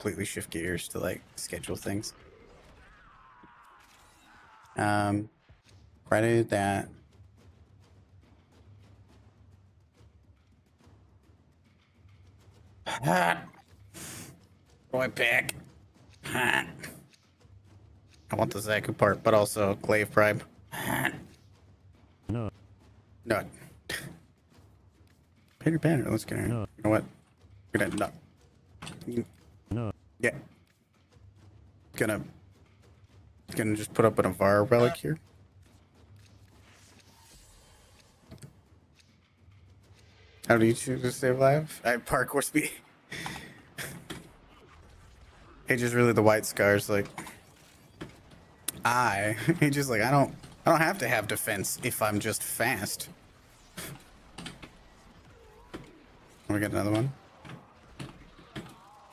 completely shift gears to like schedule things. Credit that. Hot. Boy pick. Hot. I want the Zaku part, but also Glaive Prime. Hot. No. Nut. Peter Banner, let's get her. No. You know what? Gonna nut. No. Yeah. Gonna just put up an Avara relic here. How do you choose to stay alive? I have parkour speed. It's just really the white scars. Like he just like I don't have to have defense if I'm just fast. We got another one.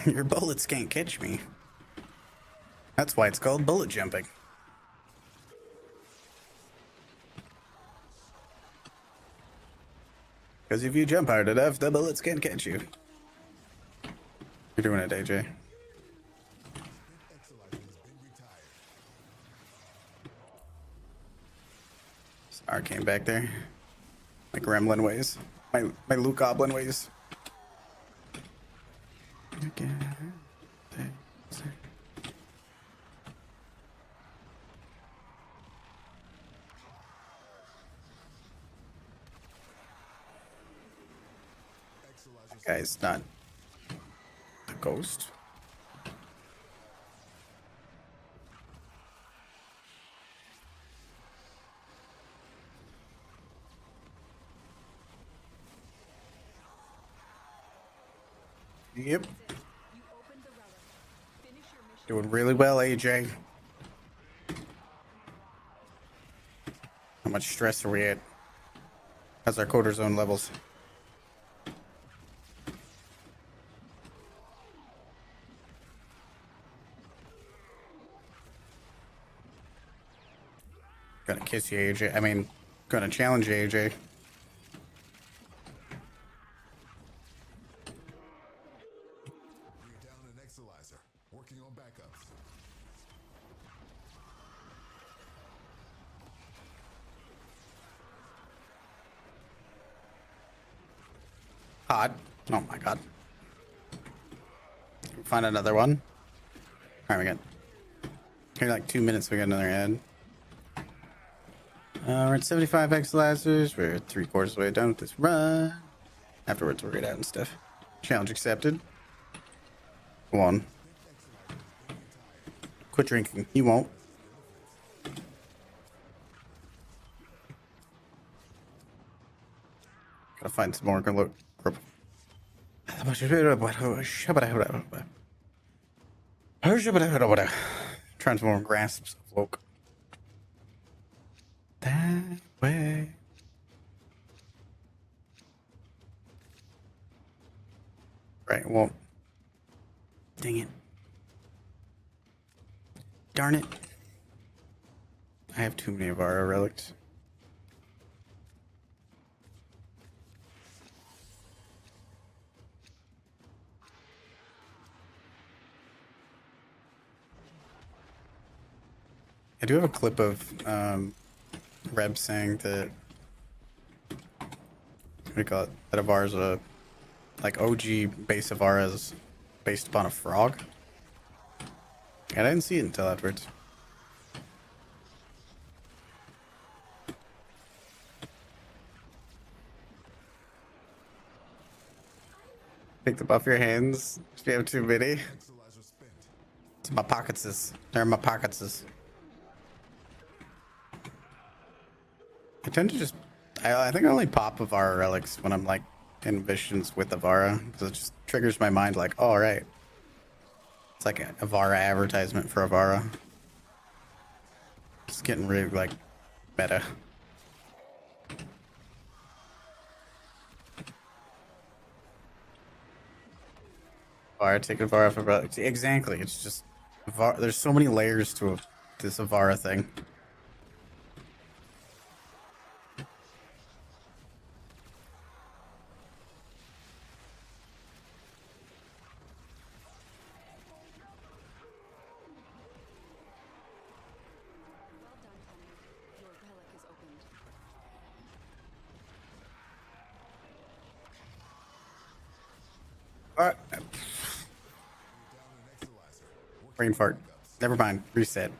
Your bullets can't catch me. That's why it's called bullet jumping. Because if you jump hard enough, the bullets can't catch you. You're doing it, AJ. Arcane back there. My gremlin ways. My Luke Goblin ways. Okay. That guy's not a ghost. Yep. Doing really well, AJ. How much stress are we at? How's our cortisone levels? Gonna kiss you, AJ. I mean, gonna challenge you, AJ. Hot. Oh my god. Find another one. Alright, we got. Here, like 2 minutes, we got another ad. We're at 75 exilizers. We're 3/4 of the way done with this run. Afterwards, we'll get out and stuff. Challenge accepted. Go on. Quit drinking. You won't. Gotta find some more. Gonna look. Transform grasps of Loke. That way. Right, well. Dang it. Darn it. I have too many of our relics. I do have a clip of Reb saying that what do you call it? That Avara's a like OG base Avara is based upon a frog. And I didn't see it until afterwards. Take them off your hands if you have too many. It's my pockets. They're in my pockets. I tend to just, I think I only pop Avara relics when I'm like in visions with Avara because it just triggers my mind like, oh, all right. It's like an Avara advertisement for Avara. It's getting really like meta. Avara, take Avara for relics. Exactly. It's just, Avara, there's so many layers to this Avara thing. Brain fart. Never mind. Reset.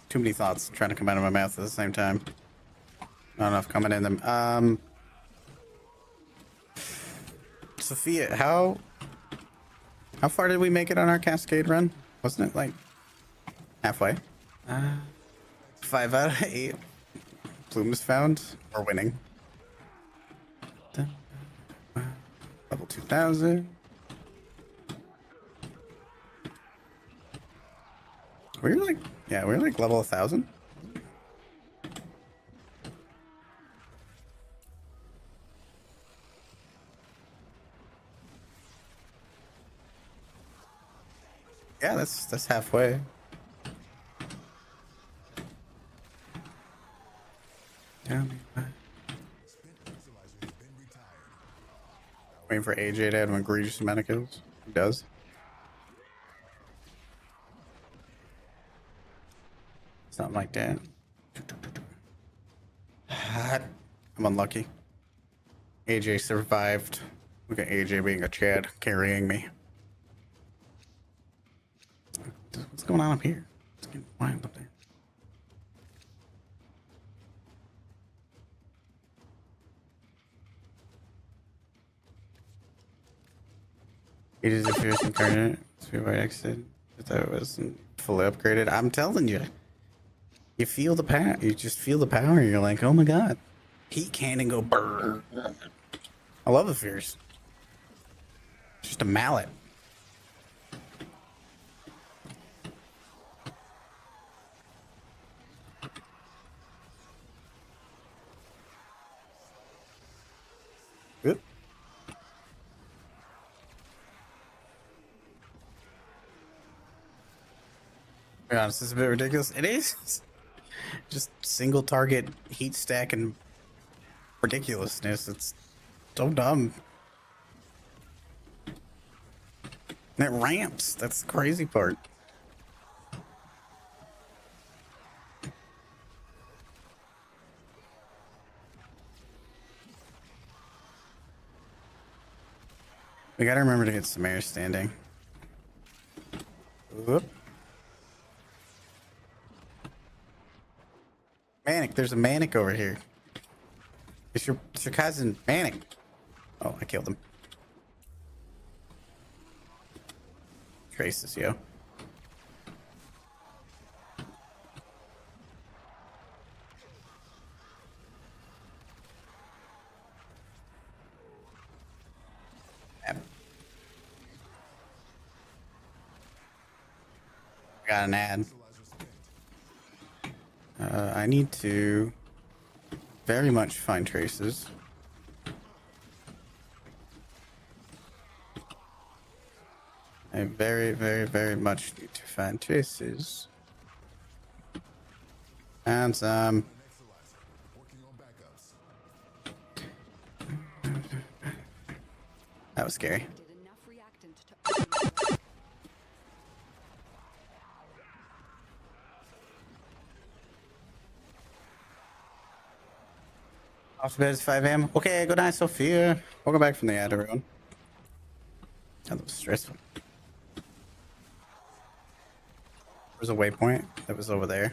Too many thoughts trying to come out of my mouth at the same time. Not enough coming in them. Sophia, how far did we make it on our Cascade run? Wasn't it like halfway? 5 out of 8 plumes found. We're winning. Level 2000. We're like, yeah, we're like level 1000. Yeah, that's halfway. Waiting for AJ to have an egregious amount of kills. He does. Something like that. I'm unlucky. AJ survived. Look at AJ being a Chad carrying me. What's going on up here? It's getting wild up there. It is a fierce incarnate. I exited. I thought it wasn't fully upgraded. I'm telling you. You feel the power. You just feel the power. You're like, oh my god. Heat cannon go burr. I love the fierce. Just a mallet. Good. To be honest, it's a bit ridiculous. It is. Just single target heat stack and ridiculousness. It's so dumb. And it ramps. That's the crazy part. We gotta remember to get Samara standing. Whoop. Manic, there's a Manic over here. It's your cousin, Manic. Oh, I killed him. Traces, yo. Yep. Got an ad. I need to very much find traces. I very, very, very much need to find traces. And some. That was scary. Off to bed is 5 a.m. Okay, good night, Sophia. Welcome back from the ad, everyone. That was stressful. There's a waypoint that was over there.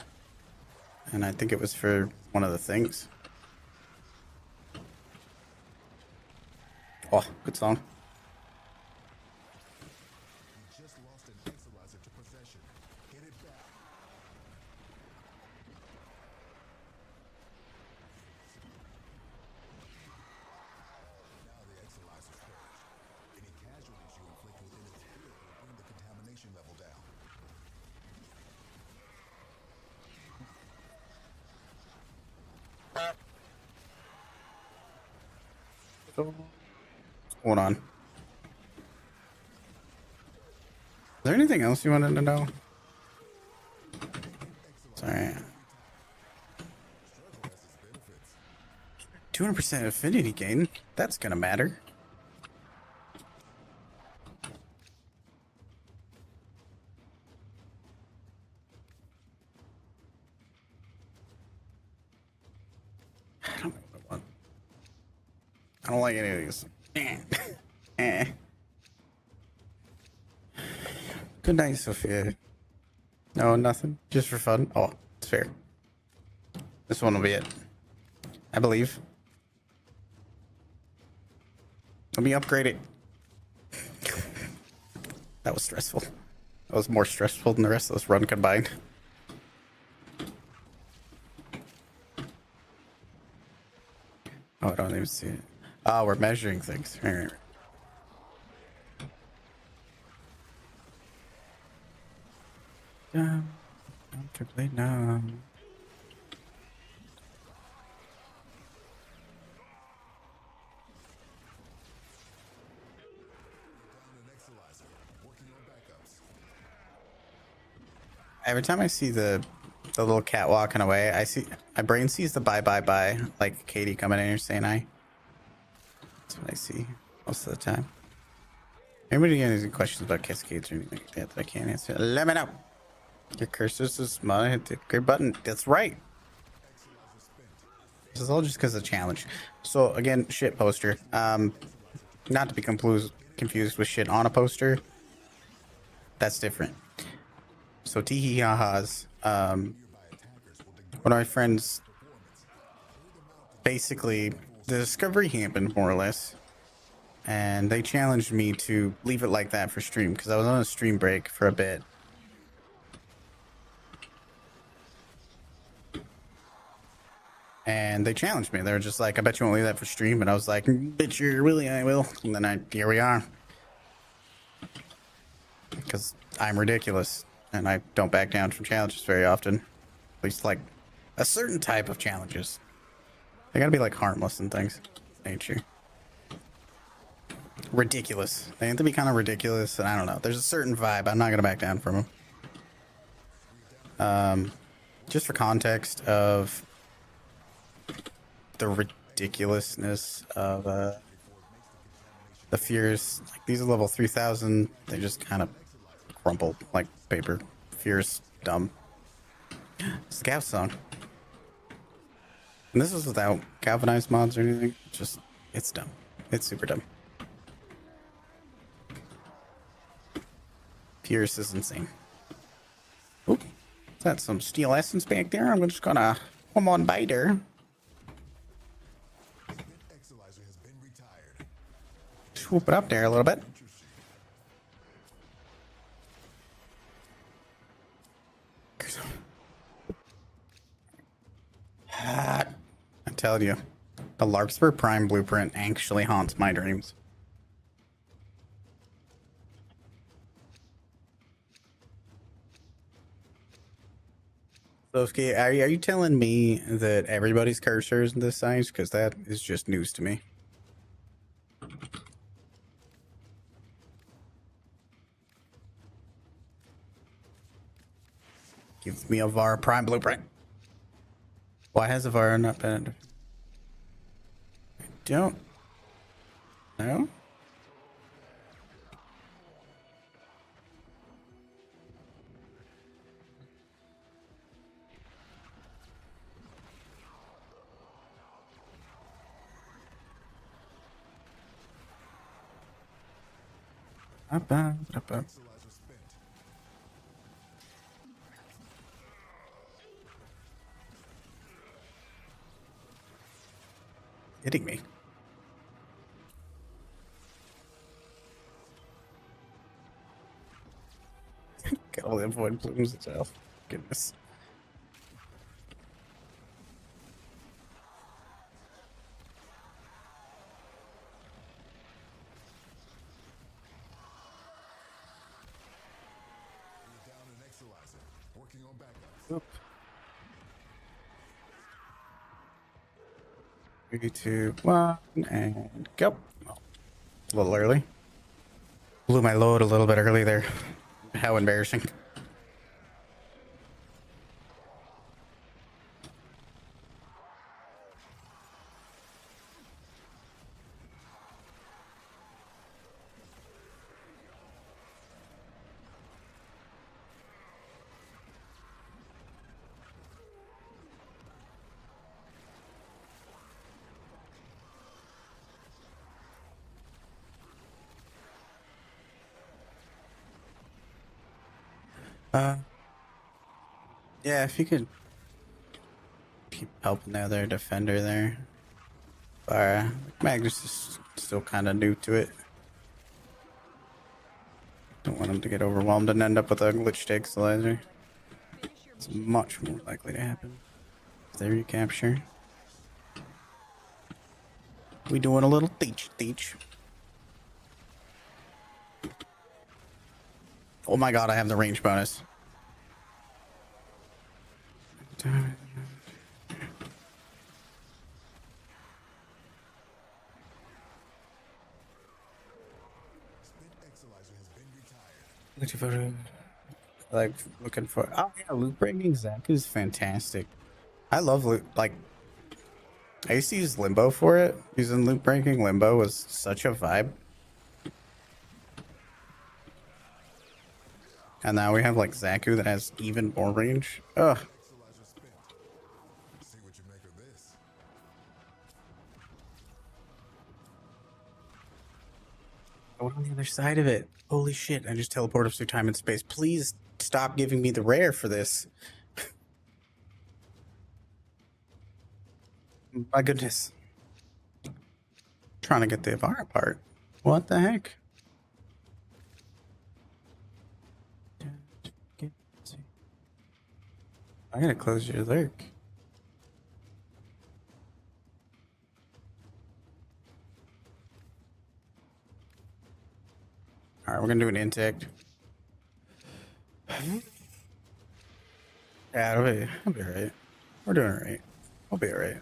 And I think it was for one of the things. Oh, good song. What's going on? Is there anything else you wanted to know? Sorry. 200% affinity gain? That's gonna matter. I don't know what I want. I don't like any of these. Good night, Sophia. No, nothing. Just for fun. Oh, it's fair. This one will be it. I believe. Let me upgrade it. That was stressful. That was more stressful than the rest of this run combined. Oh, I don't even see it. Oh, we're measuring things. All right. Comfortably numb. Every time I see the little cat walking away, I see my brain sees the bye, like Katie coming in here saying hi. That's what I see most of the time. Anybody got any questions about cascades or anything like that that I can't answer? Let me know. Your cursor's so small. Hit the great button. That's right. This is all just because of the challenge. So again, shit poster. Not to be confused with shit on a poster. That's different. So teehee ha-has. One of my friends, basically, the discovery happened more or less, and they challenged me to leave it like that for stream because I was on a stream break for a bit. And they challenged me. They were just like, I bet you won't leave that for stream. And I was like, bitch, you're really, I will. And then here we are. Because I'm ridiculous. And I don't back down from challenges very often. At least like a certain type of challenges. They gotta be like harmless and things. Nature. Ridiculous. They have to be kind of ridiculous. And I don't know. There's a certain vibe. I'm not gonna back down from them. Just for context of the ridiculousness of the fears, like these are level 3000. They just kind of crumple like paper. Fears dumb. Scout song, and this is without galvanized mods or anything. Just it's dumb. It's super dumb. Fierce is insane. Oh, is that some steel essence back there? I'm just gonna come on by there. Swoop it up there a little bit. I'm telling you, the Larkspur Prime blueprint actually haunts my dreams. So, okay, are you telling me that everybody's cursor is this size? Because that is just news to me. Gives me a VAR Prime blueprint. Why has a VAR not been? I don't know. Up. Hitting me. Got all the void plumes itself. Goodness. Oop. 3, 2, 1, and go. Oh, a little early. Blew my load a little bit early there. How embarrassing. Uh, yeah, if you could keep helping the other defender there. Magnus is still kind of new to it. Don't want him to get overwhelmed and end up with a glitched equalizer. It's much more likely to happen. There you capture. We doing a little teach. Oh my god, I have the range bonus. Like looking for oh yeah, loot breaking Zach is fantastic. I love loot like I used to use Limbo for it. Using loot breaking Limbo was such a vibe. And now we have like Zaku that has even more range. Ugh. I went on the other side of it. Holy shit, I just teleported through time and space. Please stop giving me the rare for this. My goodness. Trying to get the Avara part. What the heck? I gotta close your lurk. Alright, we're gonna do an intake. Yeah, I'll be alright. We're doing alright. I'll be alright.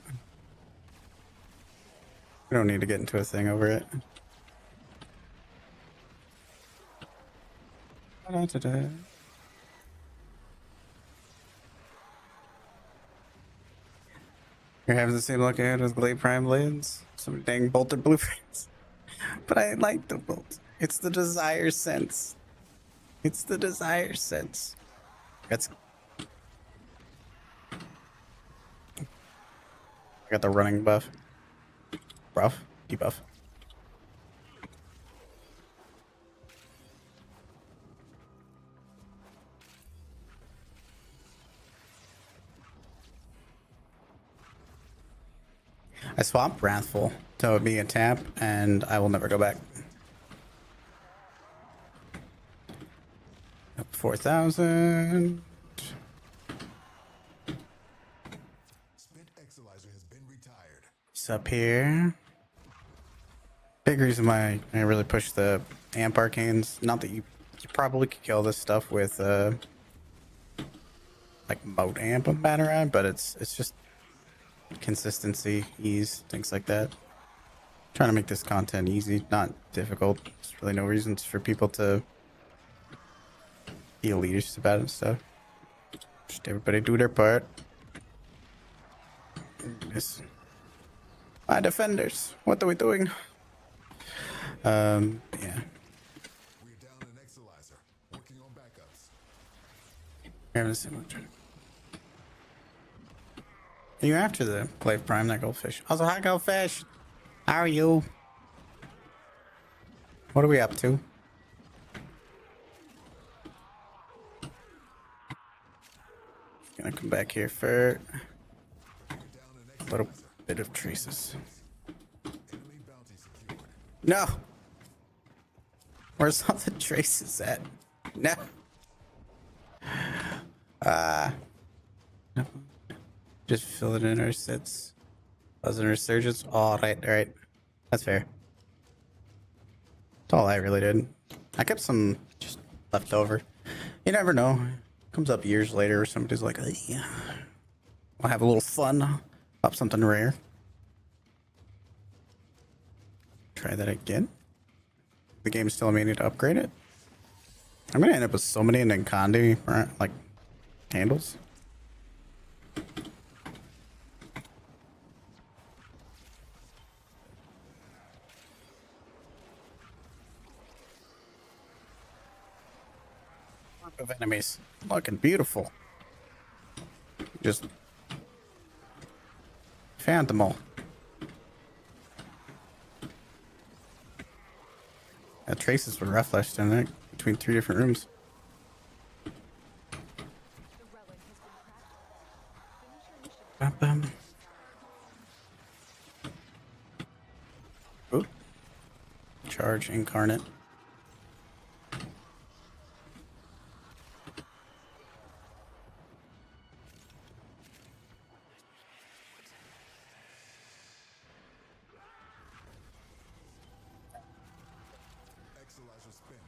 We don't need to get into a thing over it. Da-da-da-da. You're having the same luck I had with Glade Prime Blades? Some dang bolted blueprints. But I like the bolt. It's the desire sense. It's the desire sense. That's. I got the running buff. Buff. Debuff. I swapped Wrathful to be a tap, and I will never go back. Up 4,000. It's up here. Big reason why I really push the amp arcanes. Not that you probably could kill this stuff with like moat amp and Batarang, but it's just consistency, ease, things like that. Trying to make this content easy, not difficult. There's really no reasons for people to be elitist about it and stuff. Just everybody do their part. Yes. My defenders, what are we doing? Yeah. We're down an Exolizer, working on backups. Having a similar turn. You're after the Glaive Prime, that goldfish. Also, hi goldfish. How are you? What are we up to? Gonna come back here for a little bit of traces. No! Where's all the traces at? No! No. Just fill it in our sets. Wasn't a resurgence? Alright. That's fair. That's all I really did. I kept some just left over. You never know. Comes up years later, somebody's like, yeah, I'll have a little fun. Pop something rare. Try that again. The game's telling me I need to upgrade it. I'm gonna end up with so many Ninkandi, like, handles. Of enemies. Looking beautiful. Just found them all. That traces were rough last time, right? Between 3 different rooms. Bum, bum. Oop. Charge incarnate. Exolizer spent.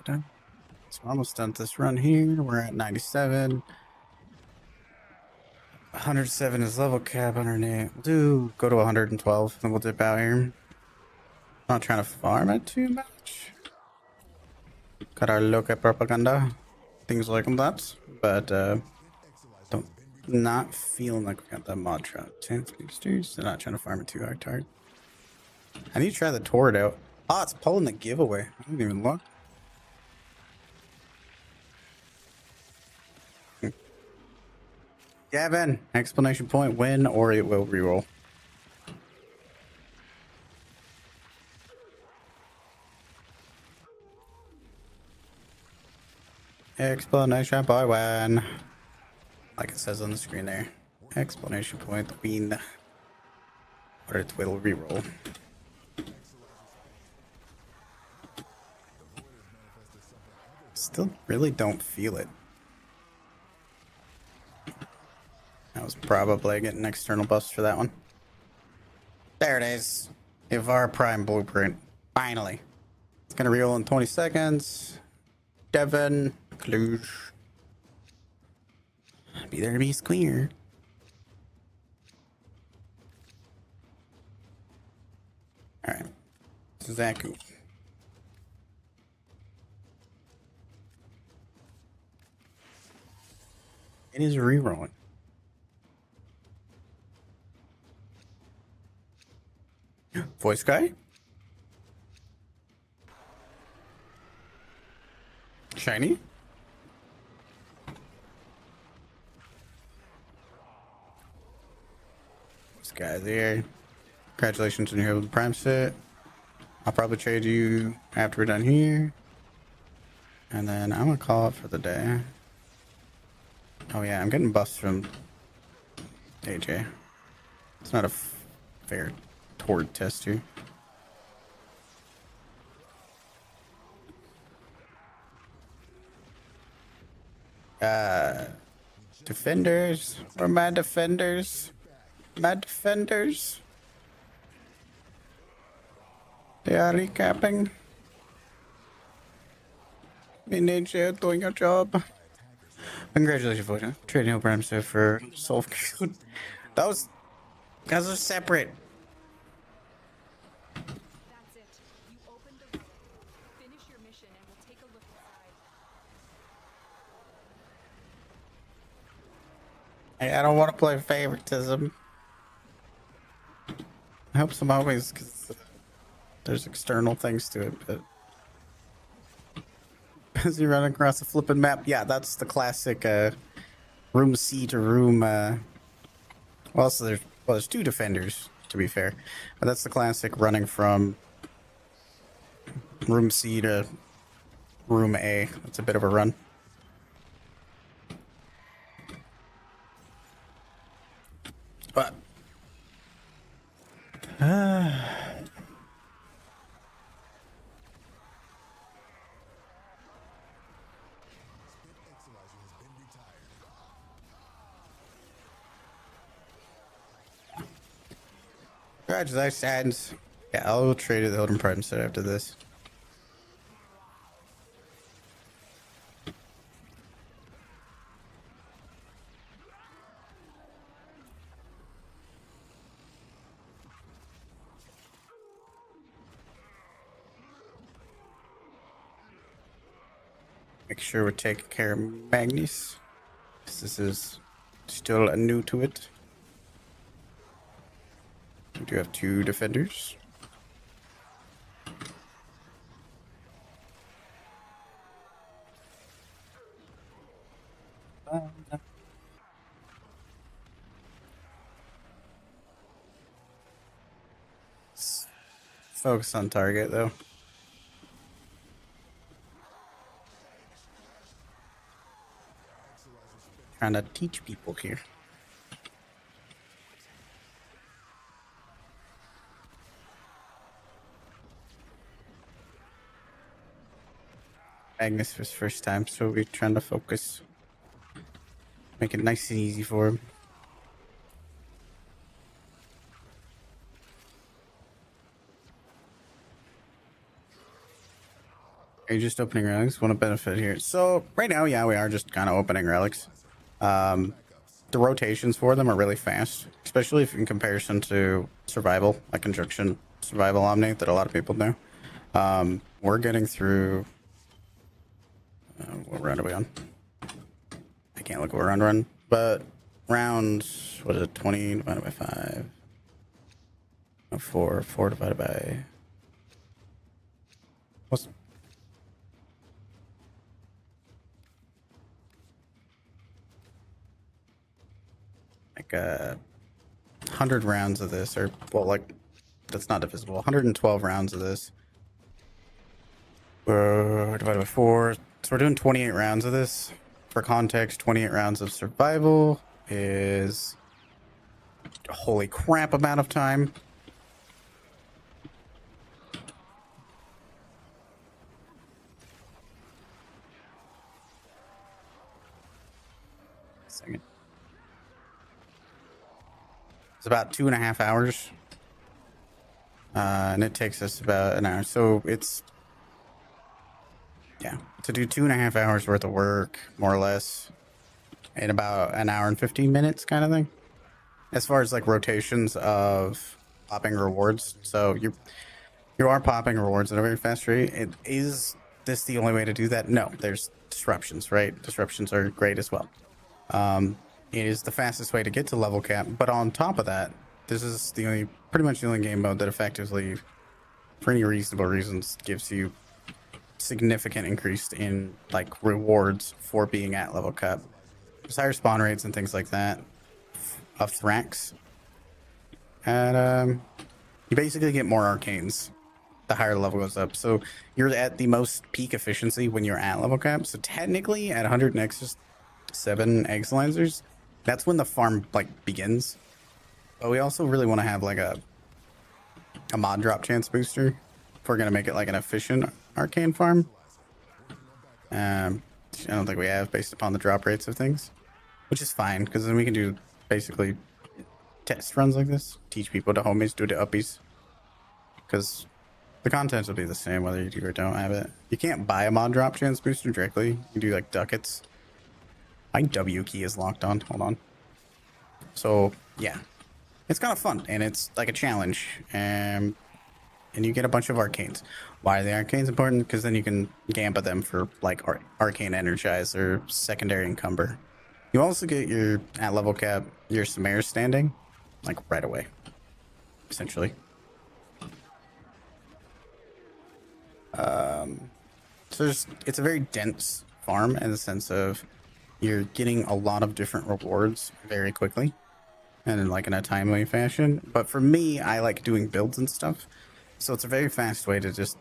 Done. So we're almost done with this run here. We're at 97. 107 is level cap. 108. We'll go to 112, then we'll dip out here. Not trying to farm it too much. Got our local propaganda, things like that. But don't not feeling like we got that mod trap. Chance boosters. They're not trying to farm it too hard. I need to try the torrid out. Oh, it's pulling the giveaway. I didn't even look. Gavin, explanation point, win or it will reroll. Explanation point, win. Like it says on the screen there. Explanation point, win. Or it will reroll. Still really don't feel it. I was probably getting external buffs for that one. There it is. Ivar Prime Blueprint. Finally. It's gonna reroll in 20 seconds. Devon, Cluj. Be there to be square. Alright. Zaku. It is rerolling. Voice guy? Shiny? This guy there. Congratulations on your prime set. I'll probably trade you after we're done here. And then I'm gonna call it for the day. Oh yeah, I'm getting buffs from AJ. It's not a fair toward test here. Defenders. Where are my defenders? My defenders. They are recapping. Me need you doing your job. Congratulations, Voidna. Trading over Amsterdam for Soul Code. Those guys are separate. That's it. You opened the relic. Finish your mission and we'll take a look inside. I don't want to play favoritism. I hope some always, because there's external things to it, but as you run across the flipping map, yeah, that's the classic room C to room. Well, so there's two defenders to be fair, but that's the classic running from room C to room A. That's a bit of a run. But congratulations. Yeah, I'll trade the Hilden Prime set after this. Make sure we're taking care of Magnus. This is still new to it. We do have two defenders. focus on target though. Trying to teach people here. Agnes for his first time, so we're trying to focus. Make it nice and easy for him. Are you just opening relics? Want to benefit here? So right now, yeah, we are just kind of opening relics. The rotations for them are really fast, especially if in comparison to survival, like Conjunction Survival Omni that a lot of people do. We're getting through. What round are we on? I can't look what we're on run, but round, what is it, 20 divided by 5? No, 4 divided by... What's... Like, 100 rounds of this, or, well, like, that's not divisible. 112 rounds of this. Divided by 4. So we're doing 28 rounds of this. For context, 28 rounds of survival is a holy crap amount of time. Second. It's about 2.5 hours. And it takes us about an hour. So it's, yeah, to do 2.5 hours worth of work, more or less, in about an hour and 15 minutes kind of thing. As far as like rotations of popping rewards. So you are popping rewards at a very fast rate. Is this the only way to do that? No, there's disruptions, right? Disruptions are great as well. It is the fastest way to get to level cap. But on top of that, this is pretty much the only game mode that effectively, for any reasonable reasons, gives you significant increase in like rewards for being at level cap. There's higher spawn rates and things like that of Thrax. And you basically get more arcanes the higher the level goes up. So you're at the most peak efficiency when you're at level cap. So technically at 100 Nexus 7 Exilizers, that's when the farm like begins. But we also really want to have like a mod drop chance booster if we're gonna make it like an efficient arcane farm. I don't think we have, based upon the drop rates of things, which is fine because then we can do basically test runs like this, teach people to homies, do the uppies, because the contents will be the same whether you do or don't have it. You can't buy a mod drop chance booster directly. You do like ducats. My W key is locked on. Hold on. So yeah, it's kind of fun and it's like a challenge. And you get a bunch of arcanes. Why are the arcanes important? Because then you can gamba them for like arcane energize or secondary encumber. You also get your at level cap, your Samara standing, like right away, essentially. So it's a very dense farm in the sense of you're getting a lot of different rewards very quickly and in a timely fashion. But for me, I like doing builds and stuff. So it's a very fast way to just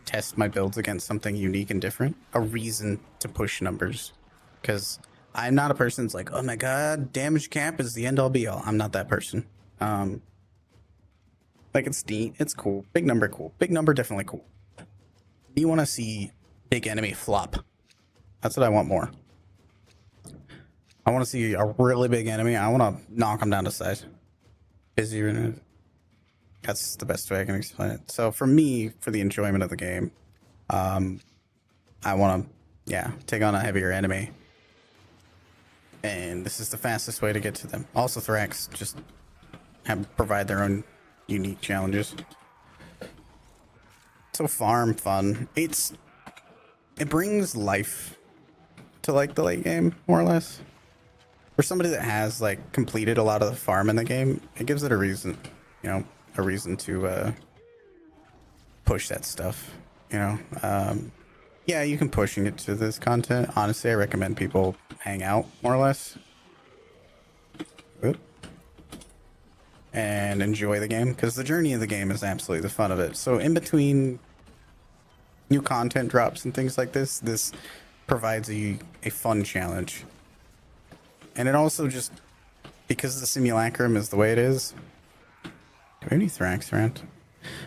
test my builds against something unique and different. A reason to push numbers. Because I'm not a person that's like, oh my god, damage cap is the end all be all. I'm not that person. Like it's neat, it's cool. Big number cool. Big number definitely cool. You want to see big enemy flop. That's what I want more. I want to see a really big enemy. I want to knock them down to size. Busy. That's the best way I can explain it. So for me, for the enjoyment of the game, I want to, yeah, take on a heavier enemy. And this is the fastest way to get to them. Also, Thrax just provide their own unique challenges. So farm fun. It brings life to like the late game, more or less. For somebody that has like completed a lot of the farm in the game, it gives it a reason, a reason to push that stuff, yeah, you can push and get to this content. Honestly, I recommend people hang out more or less. Oop. and enjoy the game, because the journey of the game is absolutely the fun of it. So in between new content drops and things like this provides a fun challenge. And it also just, because the simulacrum is the way it is. Do we have any Thrax around?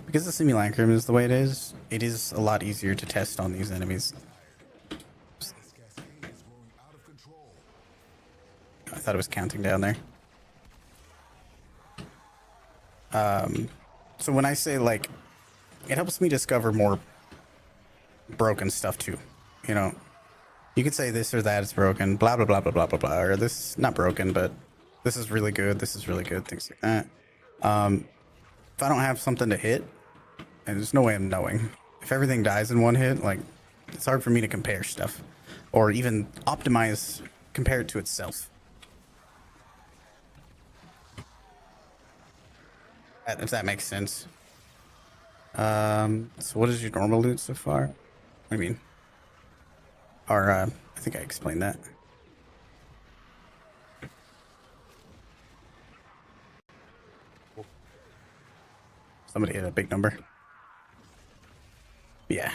Because the simulacrum is the way it is a lot easier to test on these enemies. This cascade is growing out of control. I thought it was counting down there. So when I say, like, it helps me discover more broken stuff too, you know. You could say this or that is broken, blah blah blah blah blah blah blah, or this not broken, but this is really good, things like that. If I don't have something to hit, and there's no way of knowing. If everything dies in one hit, like, it's hard for me to compare stuff, or even optimize, compare it to itself. If that makes sense. So what is your normal loot so far? What do you mean? Or, I think I explained that. Somebody hit a big number. Yeah.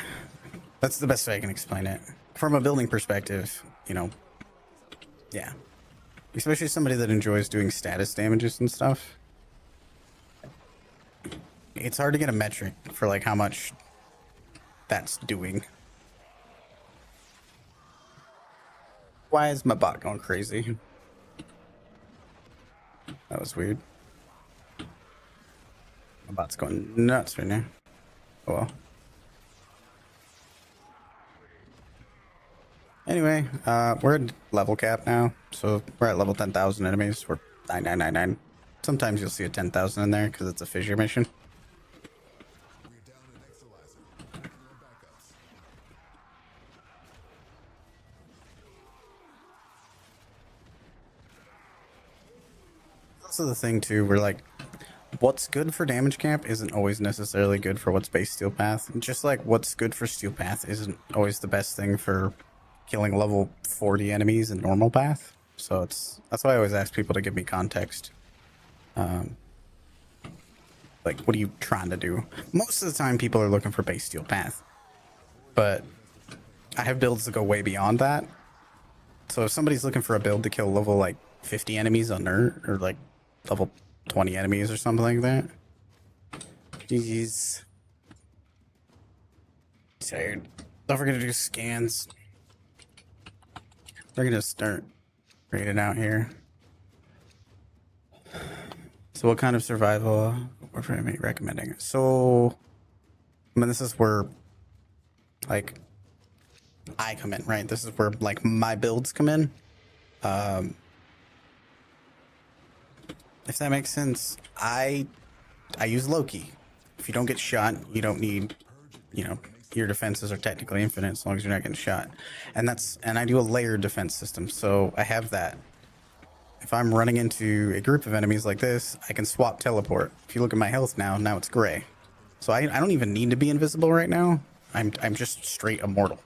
That's the best way I can explain it. From a building perspective, you know. Yeah. Especially somebody that enjoys doing status damages and stuff. It's hard to get a metric for, like, how much that's doing. Why is my bot going crazy? That was weird. My bot's going nuts right now. Oh well. Anyway, we're at level cap now. So we're at level 10,000 enemies. We're 9999. Sometimes you'll see a 10,000 in there because it's a fissure mission. We're down an Exolizer. Working on backups. Also the thing too, we're like, what's good for damage cap isn't always necessarily good for what's base steel path. Just like what's good for steel path isn't always the best thing for killing level 40 enemies in normal path. So that's why I always ask people to give me context. Like, what are you trying to do? Most of the time people are looking for base steel path, but I have builds that go way beyond that. So if somebody's looking for a build to kill level like 50 enemies on nerd, or like level 20 enemies or something like that. Jeez. Tired. Don't forget to do scans. We're gonna start reading out here. So what kind of survival Warframe are you recommending? So, I mean, this is where, like, I come in, right? This is where, like, my builds come in. If that makes sense, I use Loki. If you don't get shot, you don't need, you know, your defenses are technically infinite as long as you're not getting shot. And I do a layered defense system, so I have that. If I'm running into a group of enemies like this, I can swap teleport. If you look at my health now it's gray. So I don't even need to be invisible right now. I'm just straight immortal.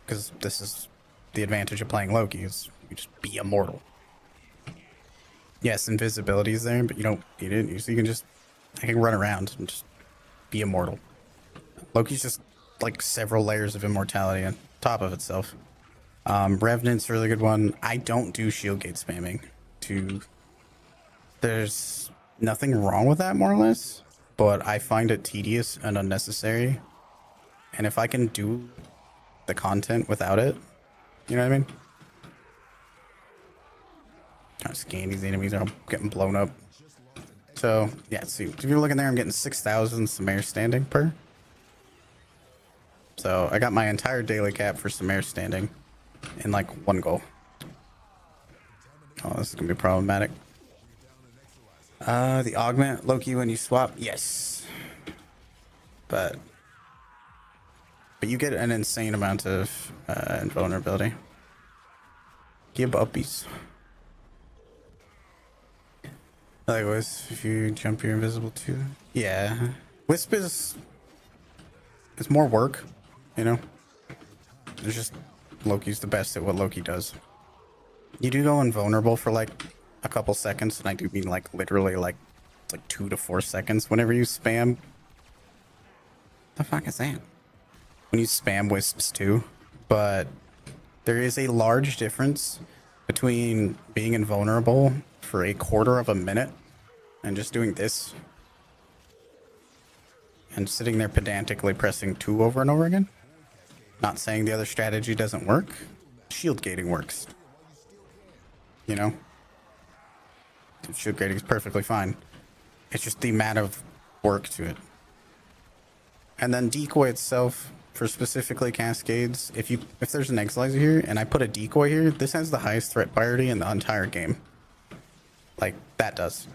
Because this is the advantage of playing Loki, is you just be immortal. Yes, invisibility is there, but you don't need it. So you can just, I can run around and just be immortal. Loki's just like several layers of immortality on top of itself. Revenant's a really good one. I don't do shield gate spamming. There's nothing wrong with that, more or less, but I find it tedious and unnecessary. And if I can do the content without it, you know what I mean? Trying to scan these enemies are getting blown up. So yeah, see, if you're looking there, I'm getting 6,000 Samare standing per. So I got my entire daily cap for Samare standing in like one goal. Oh, this is gonna be problematic. The augment Loki when you swap, yes, but you get an insane amount of invulnerability. Give uppies. Likewise, if you jump, you're invisible too. Yeah, Wisp is more work, you know. It's just Loki's the best at what Loki does. You do go invulnerable for like a couple seconds, and I do mean like literally like It's like 2 to 4 seconds whenever you spam. The fuck is that? When you spam wisps too. But there is a large difference between being invulnerable for a quarter of a minute and just doing this and sitting there pedantically pressing 2 over and over again. Not saying the other strategy doesn't work. Shield gating works. You know? Shield gating is perfectly fine. It's just the amount of work to it. And then decoy itself for specifically cascades. If there's an Exilizer here and I put a decoy here, this has the highest threat priority in the entire game. Like that does.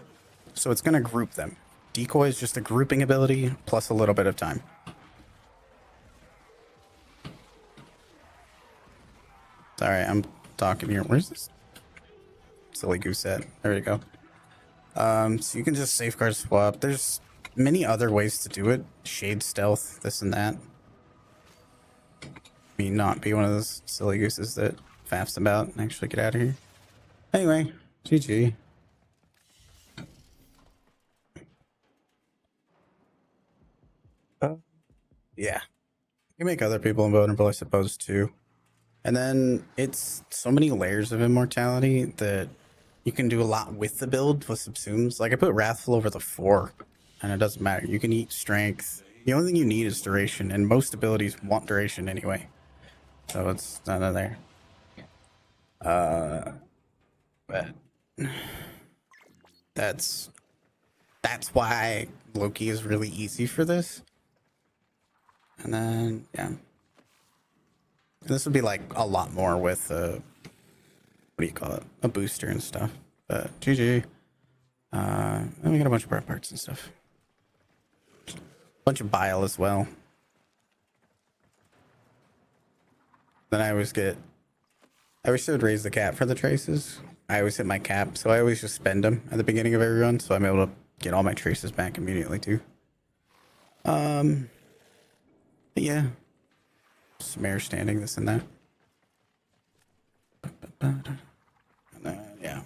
So it's gonna group them. Decoy is just a grouping ability plus a little bit of time. Sorry, I'm talking here. Where's this silly goose at? There we go. So you can just safeguard swap. There's many other ways to do it. Shade stealth, this and that. Me not be one of those silly gooses that faffs about and actually get out of here. Anyway, GG. Yeah. You can make other people invulnerable, I suppose, too. And then it's so many layers of immortality that you can do a lot with the build with subsumes. Like I put Wrathful over the 4, and it doesn't matter. You can eat strength. The only thing you need is duration, and most abilities want duration anyway. So it's none of there. But that's why Loki is really easy for this. And then yeah. This would be like a lot more with what do you call it? A booster and stuff. But GG. And we got a bunch of prep parts and stuff. A bunch of bile as well. Then I always would raise the cap for the traces. I always hit my cap, so I always just spend them at the beginning of every run, so I'm able to get all my traces back immediately too. But yeah. Mare standing, this and that. And yeah.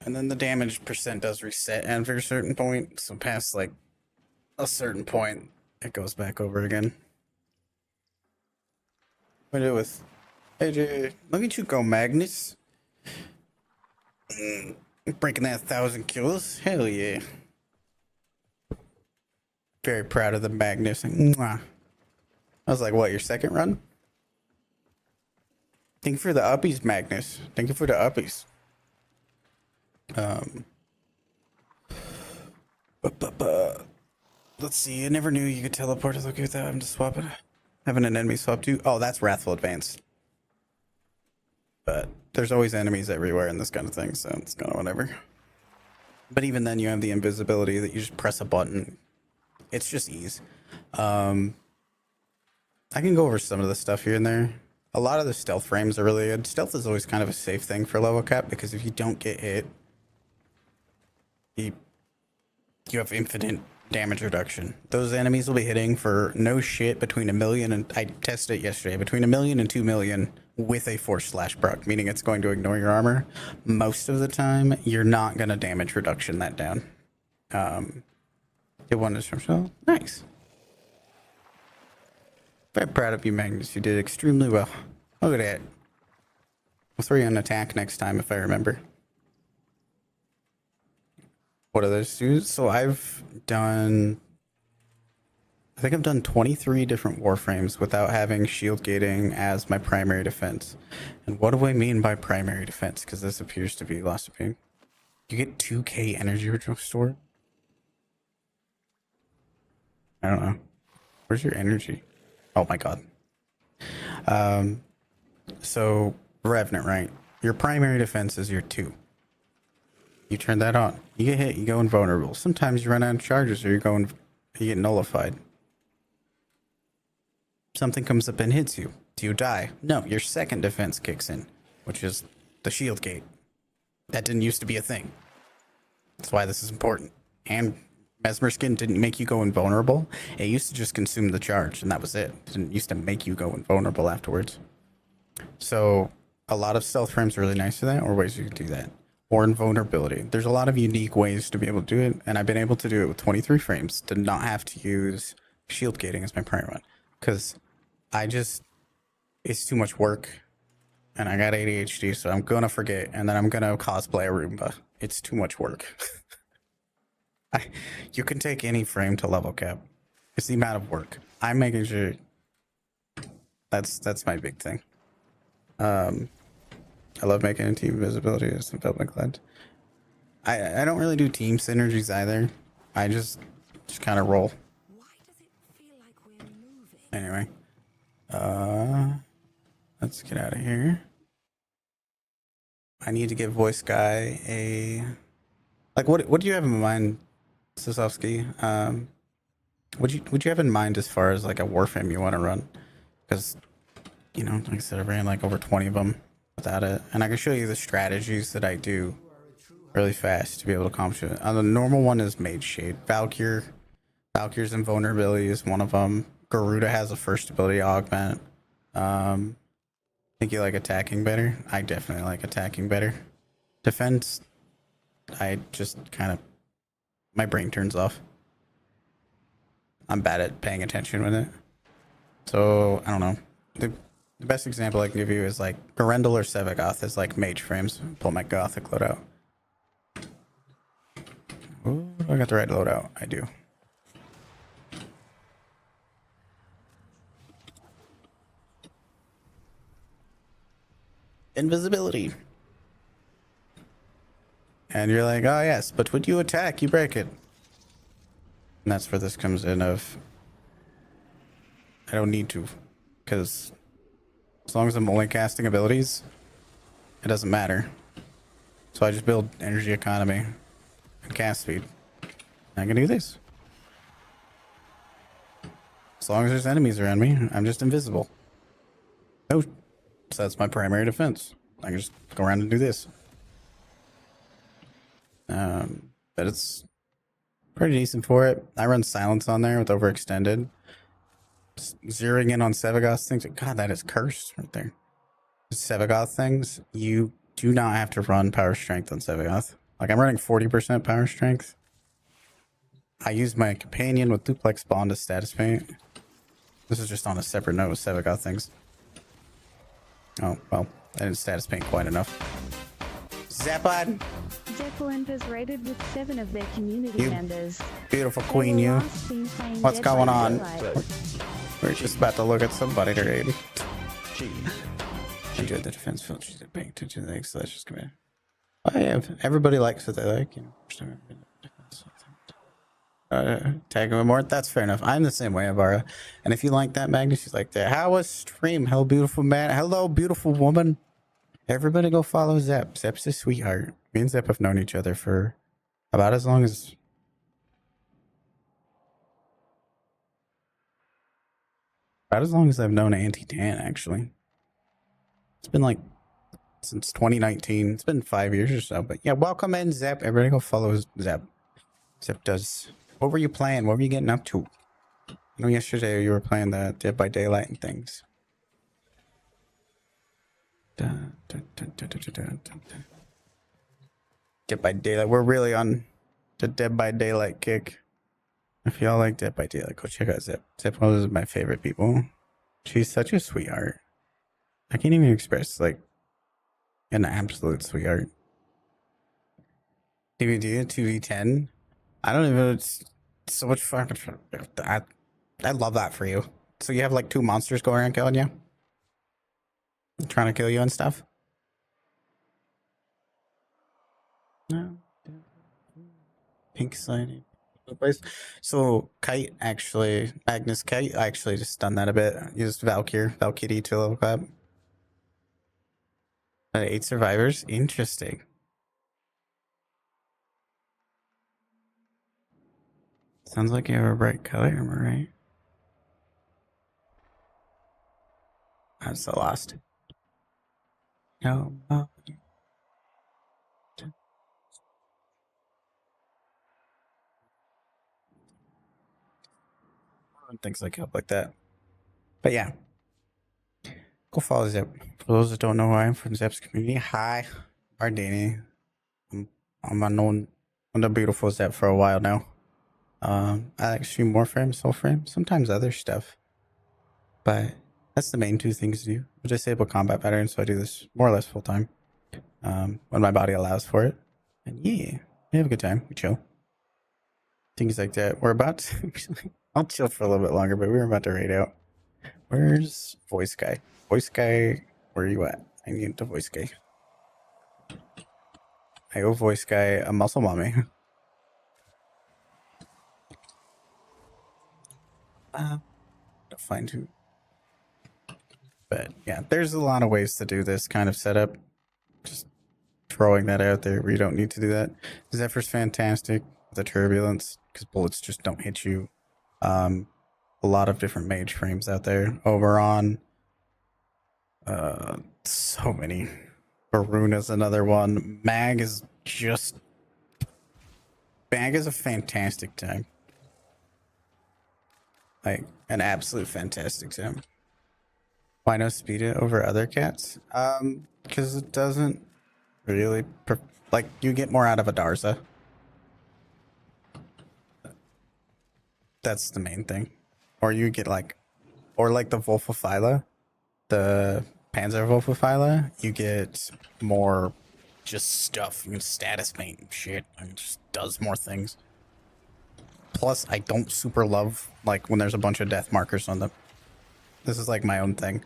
And then the damage percent does reset after a certain point. So past like a certain point, it goes back over again. What do with AJ? Look at you go, Magnus. Breaking that 1,000 kills. Hell yeah. Very proud of the Magnus. Mwah. I was like, what, your second run? Thank you for the uppies, Magnus. Thank you for the uppies. Let's see. I never knew you could teleport to Loki without having to swap it. Having an enemy swap too. Oh, that's Wrathful Advance. But there's always enemies everywhere in this kind of thing, so it's kind of whatever. But even then, you have the invisibility that you just press a button. It's just ease. I can go over some of the stuff here and there. A lot of the stealth frames are really good. Stealth is always kind of a safe thing for level cap because if you don't get hit, you have infinite damage reduction. Those enemies will be hitting for no shit between 1 million and I tested it yesterday, between 1 million and 2 million with a force slash proc, meaning it's going to ignore your armor. Most of the time, you're not gonna damage reduction that down. It won this from so nice. Very proud of you, Magnus. You did extremely well. Look at that. We'll throw you an attack next time if I remember. What are those do? So I think I've done 23 different Warframes without having shield gating as my primary defense. And what do I mean by primary defense? Because this appears to be lost of pain. You get 2k energy restore? I don't know. Where's your energy? Oh my god. So Revenant, right? Your primary defense is your 2. You turn that on. You get hit, you go invulnerable. Sometimes you run out of charges or you get nullified. Something comes up and hits you. Do you die? No, your second defense kicks in, which is the shield gate. That didn't used to be a thing. That's why this is important. And Mesmer Skin didn't make you go invulnerable. It used to just consume the charge, and that was it. It didn't used to make you go invulnerable afterwards. So a lot of stealth frames are really nice for that, or ways you can do that. or invulnerability. There's a lot of unique ways to be able to do it, and I've been able to do it with 23 frames to not have to use shield gating as my primary one, because it's too much work, and I got ADHD, so I'm gonna forget, and then I'm gonna cosplay a Roomba. It's too much work. You can take any frame to level cap. It's the amount of work. I'm making sure. That's my big thing. I love making team visibility as a public led. I don't really do team synergies either. I just kind of roll. Why does it feel like we're moving? Anyway, let's get out of here. I need to give voice guy a what do you have in mind, Sosovsky? What you have in mind as far as like a Warframe you want to run? Because like I said, I ran like over 20 of them without it, and I can show you the strategies that I do really fast to be able to accomplish it. The normal one is Mage Shade. Valkyr's invulnerability is one of them. Garuda has a first ability augment. Think you like attacking better? I definitely like attacking better. Defense, I just kind of, my brain turns off. I'm bad at paying attention with it. So, I don't know. The best example I can give you is like Garendel or Sevagoth is like mage frames. Pull my Gothic loadout. Ooh, I got the right loadout. I do. Invisibility. And you're like, oh yes, but when you attack, you break it. And that's where this comes in of, I don't need to, because as long as I'm only casting abilities, it doesn't matter. So I just build energy economy and cast speed. I can do this. As long as there's enemies around me, I'm just invisible. Oh, so that's my primary defense. I can just go around and do this. But it's pretty decent for it. I run silence on there with overextended. Zeroing in on Sevagoth things. God, that is cursed right there. Sevagoth things, you do not have to run power strength on Sevagoth. Like I'm running 40% power strength. I use my companion with duplex bond as status paint. This is just on a separate note with Sevagoth things. Oh, well, I didn't status paint quite enough. Zapod! Zeppelin has raided with 7 of their community You members. beautiful queen, you. What's going on? We're just about to look at somebody to raid. Jeez. Enjoyed the defense filters that paying attention to the Excelsior's command. Oh yeah, everybody likes what they like. Tag him more. That's fair enough. I'm the same way, Avara. And if you like that, Magnus, she's like that. How was stream? Hello, beautiful man. Hello, beautiful woman. Everybody go follow Zep. Zep's a sweetheart. Me and Zep have known each other for about as long as I've known Auntie Dan, actually. It's been like since 2019. It's been 5 years or so. But yeah, welcome in, Zep. Everybody go follow Zep. Zep does. What were you playing? What were you getting up to? I know yesterday you were playing the Dead by Daylight and things. Dead by Daylight. We're really on the Dead by Daylight kick. If y'all like Dead by Daylight, go check out Zip. Zip was my favorite people. She's such a sweetheart. I can't even express like an absolute sweetheart. DVD 2v10. I don't even. It's so much fun. I love that for you. So you have like 2 monsters going around killing you, trying to kill you and stuff. No. Pink sliding. Place. So Magnus Kite actually just done that a bit. Used Valkyrie to level up. 8 survivors. Interesting. Sounds like you have a bright color, am I right? I'm so lost. No. Things like that. But yeah. Go follow Zep. For those that don't know who I am from Zep's community, hi. Ardani. I've known the beautiful is that for a while now. I like stream Warframe, Soulframe, sometimes other stuff. But that's the main two things to do. I disable combat patterns, so I do this more or less full time. When my body allows for it. And yeah, we have a good time. We chill. Things like that. We're about to I'll chill for a little bit longer, but we're about to raid out. Where's voice guy? Voice guy, where are you at? I need the voice guy. I owe voice guy a muscle mommy. To find who. But yeah, there's a lot of ways to do this kind of setup. Just throwing that out there. We don't need to do that. Zephyr's fantastic. The turbulence, because bullets just don't hit you. A lot of different mage frames out there. Over on so many. Baruna's another one. Mag is a fantastic time. Like an absolute fantastic time. Why no speed it over other cats? Because it doesn't really like you get more out of a Darza. That's the main thing. Or you get like the Wolfophyla, the Panzer Wolfophyla, you get more just stuff. You can status mate and shit. It just does more things. Plus, I don't super love like when there's a bunch of death markers on them. This is like my own thing.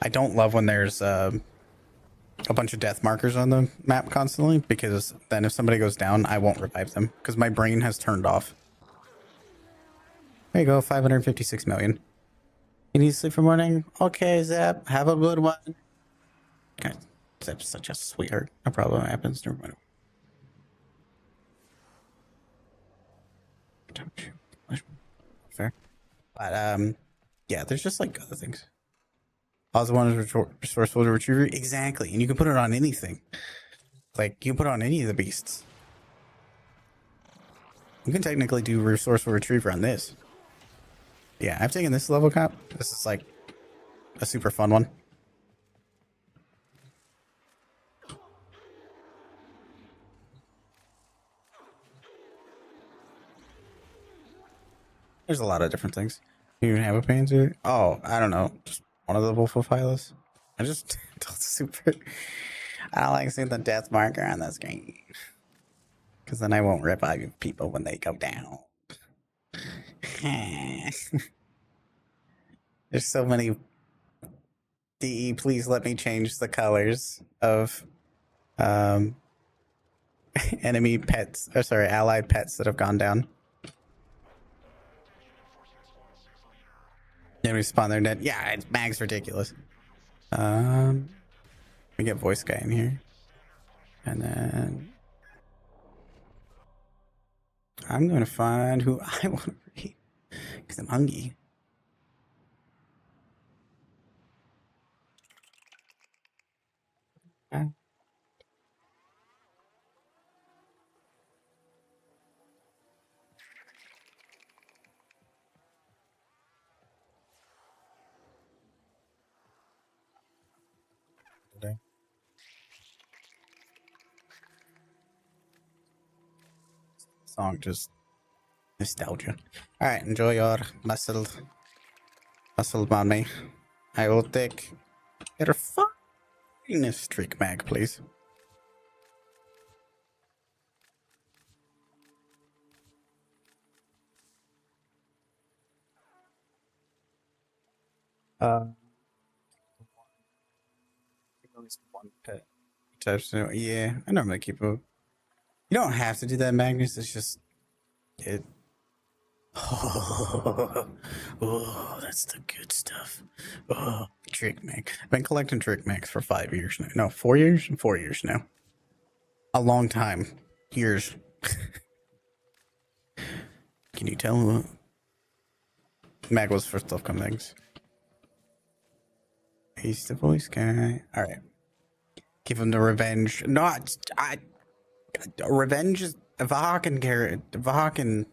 I don't love when there's a bunch of death markers on the map constantly, because then if somebody goes down, I won't revive them because my brain has turned off. There you go, 556 million. You need to sleep for morning? Okay, Zap, have a good one. God, Zap's such a sweetheart. No problem happens. Never mind. Fair. But, yeah, there's just like other things. Also, one is resourceful to retriever. Exactly. And you can put it on anything. Like, you can put it on any of the beasts. You can technically do resourceful retriever on this. Yeah, I've taken this level cap. This is like a super fun one. There's a lot of different things. You even have a Panzer? Oh, I don't know. Just one of the Wolfophylas. I just told super. I don't like seeing the death marker on the screen. Because then I won't revive people when they go down. There's so many. DE, please let me change the colors of enemy pets, or sorry, allied pets that have gone down. Enemy spawn their dead. Yeah, it's Mag's ridiculous. We get voice guy in here. And then I'm gonna find who I want to read. Because I'm hungry. Song just nostalgia. All right, enjoy your muscle mommy. I will take your finest trick mag, please. One pet. So yeah, I normally keep a. You don't have to do that, Magnus. It's just it. Oh, that's the good stuff. Oh, trick mag. I've been collecting trick mags for 5 years now. No, 4 years. 4 years now. A long time. Years. Can you tell what? Mag was for stuff things. He's the voice guy. All right. Give him the revenge. No, revenge is Vahaken carrot. Vahaken.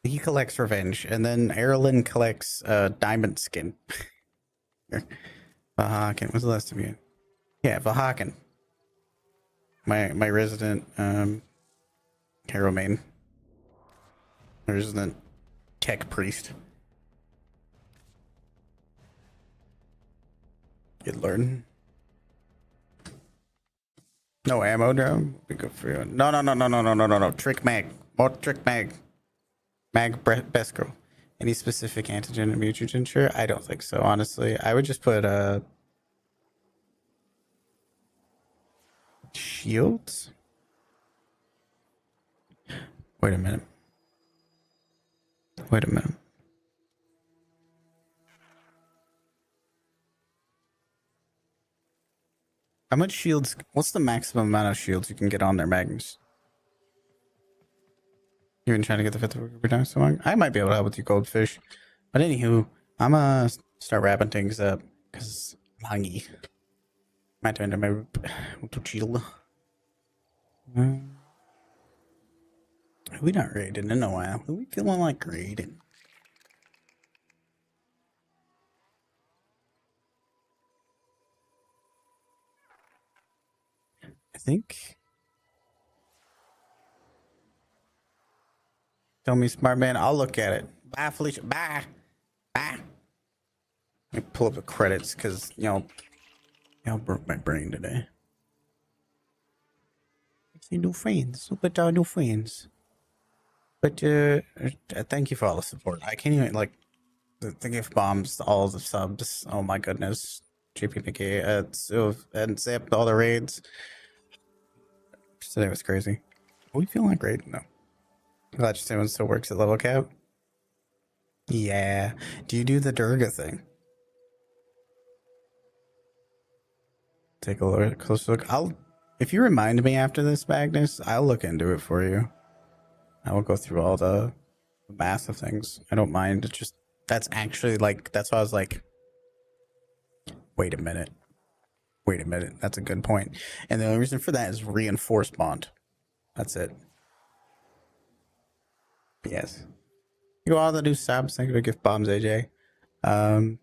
He collects revenge, and then Erlin collects diamond skin. Vahaken. What's the last of you? Yeah, Vahaken. My resident hero main. There's the tech priest. Good lord. No ammo, bro. Be good for you. No. Trick mag. More trick mag. Best girl. Any specific antigen or mutagen? Sure. I don't think so, honestly. I would just put shields. Wait a minute. How much shields? What's the maximum amount of shields you can get on there, Magnus? You've been trying to get the fifth every time so long. I might be able to help with you, goldfish. But anywho, I'm gonna start wrapping things up because I'm hungry. My turn to chill. We not raiding in a while. Who we feeling like raiding? I think. Tell me, smart man. I'll look at it. Bye, Felicia. Bye. Let me pull up the credits because y'all broke my brain today. See new friends. But new friends. But thank you for all the support. I can't even like the gift bombs, all the subs. Oh my goodness. JP McKay, and Zip, all the raids. Today was crazy. Are we feeling like raid? No. Glad someone still works at level cap. Yeah. Do you do the Durga thing? Take a look, close look. If you remind me after this, Magnus, I'll look into it for you. I will go through all the massive things. I don't mind. It's just that's actually like that's why I was like, wait a minute. That's a good point. And the only reason for that is reinforced bond. That's it. Yes. You all the new subs. Thank you for gift bombs, AJ. We're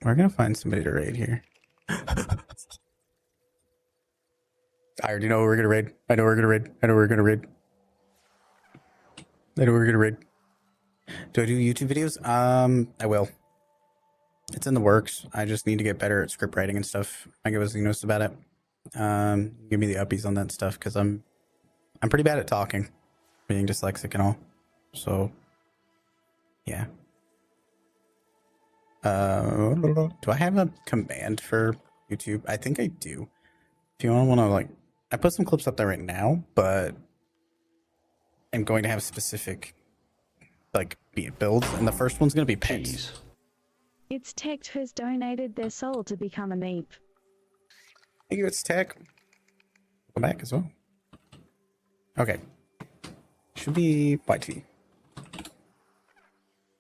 gonna find somebody to raid here. I already know we're gonna raid. I know we're gonna raid. Do I do YouTube videos? I will. It's in the works. I just need to get better at script writing and stuff. I give us notes about it. Give me the uppies on that stuff because I'm pretty bad at talking, being dyslexic and all. So, yeah. Do I have a command for YouTube? I think I do. If you want to like, I put some clips up there right now, but I'm going to have specific like builds, and the first one's going to be pets. It's Tech who's donated their soul to become a meep. Thank you, it's Tech. Go back as well. Okay. Should be YT.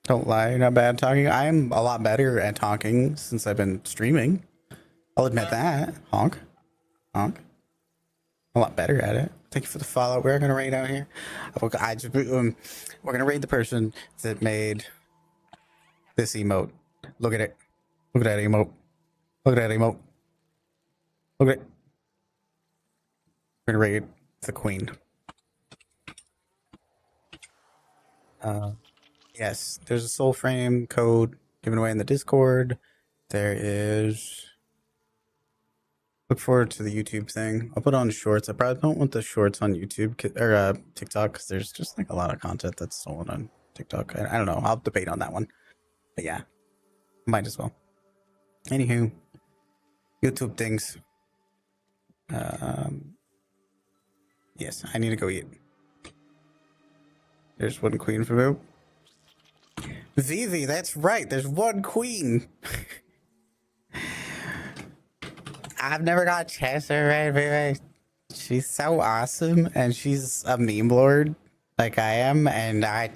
Don't lie, you're not bad at talking. I'm a lot better at talking since I've been streaming. I'll admit that. Honk. A lot better at it. Thank you for the follow. We're gonna raid out here. We're gonna raid the person that made this emote. Look at it. Look at that emote. Look at it. We're gonna raid the queen. Yes, there's a soul frame code given away in the Discord. There is. Look forward to the YouTube thing. I'll put on shorts. I probably don't want the shorts on YouTube or TikTok because there's just like a lot of content that's stolen on TikTok. I don't know. I'll debate on that one. But yeah, might as well. Anywho, YouTube things. Yes, I need to go eat. There's one queen for me. Vivi, that's right. There's one queen. I've never got a chance to raid Vivi. She's so awesome, and she's a meme lord like I am, and I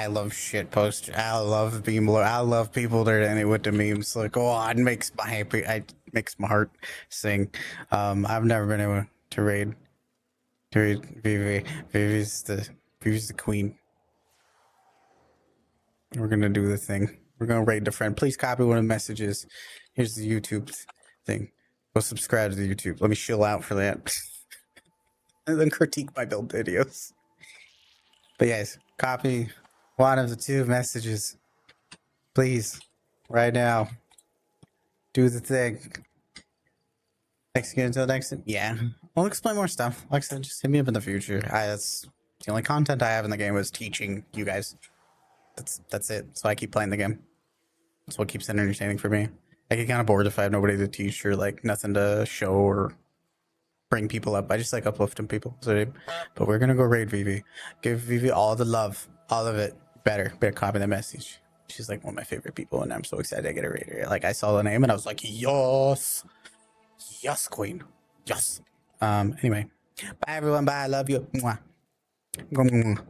love shit post. I love meme lord. I love people that are in it with the memes. Like, oh, it makes my heart sing. I've never been able to raid Vivi. Vivi's the queen. We're gonna do the thing. We're gonna raid the friend. Please copy one of the messages. Here's the YouTube thing. Go subscribe to the YouTube. Let me chill out for that. And then critique my build videos. But yes, copy one of the two messages. Please. Right now. Do the thing. Execute until next time. Yeah. I'll explain more stuff. Like I said, just hit me up in the future. That's the only content I have in the game was teaching you guys. That's it. So I keep playing the game. That's what keeps it entertaining for me. I get kind of bored if I have nobody to teach or like nothing to show or bring people up. I just like uplifting people. So, but we're gonna go raid Vivi. Give Vivi all the love, all of it. Better copy the message. She's like one of my favorite people, and I'm so excited to get a raider. Like I saw the name and I was like, yes, yes, queen, yes. Anyway, bye everyone. Bye. I love you. Mwah. Mwah.